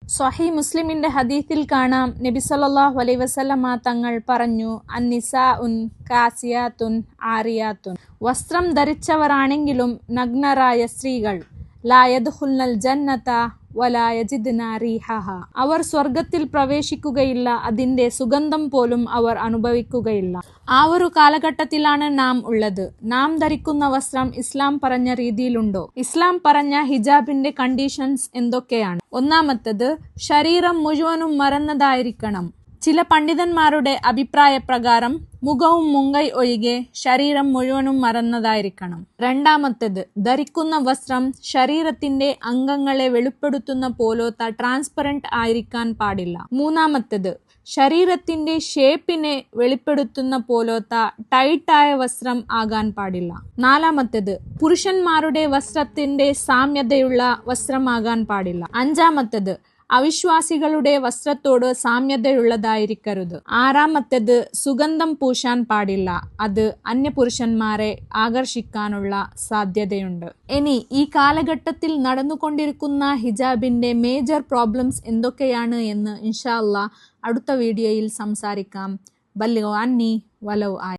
സ്വഹീഹ് മുസ്ലിമിന്റെ ഹദീസിൽ കാണാം, നബി സല്ലല്ലാഹു അലൈഹി വസല്ലമ തങ്ങൾ പറഞ്ഞു, അന്നിസാഉൻ കാസിയാത്തുൻ ആറിയാത്തുൻ. വസ്ത്രം ധരിച്ചവരാണെങ്കിലും നഗ്നരായ സ്ത്രീകൾ, ലാ യദ്ഖുൽനൽ ജന്നത വലാ യജിദ്ന റീഹഹ. അവർ സ്വർഗത്തിൽ പ്രവേശിക്കുകയില്ല, അതിന്റെ സുഗന്ധം പോലും അവർ അനുഭവിക്കുകയില്ല. ആ ഒരു കാലഘട്ടത്തിലാണ് നാം ഉള്ളത്. നാം ധരിക്കുന്ന വസ്ത്രം ഇസ്ലാം പറഞ്ഞ രീതിയിലുണ്ടോ? ഇസ്ലാം പറഞ്ഞ ഹിജാബിന്റെ കണ്ടീഷൻസ് എന്തൊക്കെയാണ്? ഒന്നാമത്തത്, ശരീരം മുഴുവനും മറന്നതായിരിക്കണം. ചില പണ്ഡിതന്മാരുടെ അഭിപ്രായ പ്രകാരം മുഖവും മുങ്കൈ ഒഴികെ ശരീരം മുഴുവനും മറന്നതായിരിക്കണം. രണ്ടാമത്തേത്, ധരിക്കുന്ന വസ്ത്രം ശരീരത്തിന്റെ അംഗങ്ങളെ വെളിപ്പെടുത്തുന്ന പോലത്തെ ട്രാൻസ്പെറന്റ് ആയിരിക്കാൻ പാടില്ല. മൂന്നാമത്തേത്, ശരീരത്തിന്റെ ഷേപ്പിനെ വെളിപ്പെടുത്തുന്ന പോലത്തെ ടൈറ്റായ വസ്ത്രം ആകാൻ പാടില്ല. നാലാമത്തേത്, പുരുഷന്മാരുടെ വസ്ത്രത്തിന്റെ സാമ്യതയുള്ള വസ്ത്രമാകാൻ പാടില്ല. അഞ്ചാമത്തേത്, അവിശ്വാസികളുടെ വസ്ത്രത്തോട് സാമ്യതയുള്ളതായിരിക്കരുത്. ആറാമത്തേത്, സുഗന്ധം പൂശാൻ പാടില്ല. അത് അന്യപുരുഷന്മാരെ ആകർഷിക്കാനുള്ള സാധ്യതയുണ്ട്. ഇനി ഈ കാലഘട്ടത്തിൽ നടന്നുകൊണ്ടിരിക്കുന്ന ഹിജാബിന്റെ മേജർ പ്രോബ്ലംസ് എന്തൊക്കെയാണ് എന്ന് ഇൻഷാ അല്ലാഹ് അടുത്ത വീഡിയോയിൽ സംസാരിക്കാം. ബല്ലിഗു അന്നി വലൗ ആയ.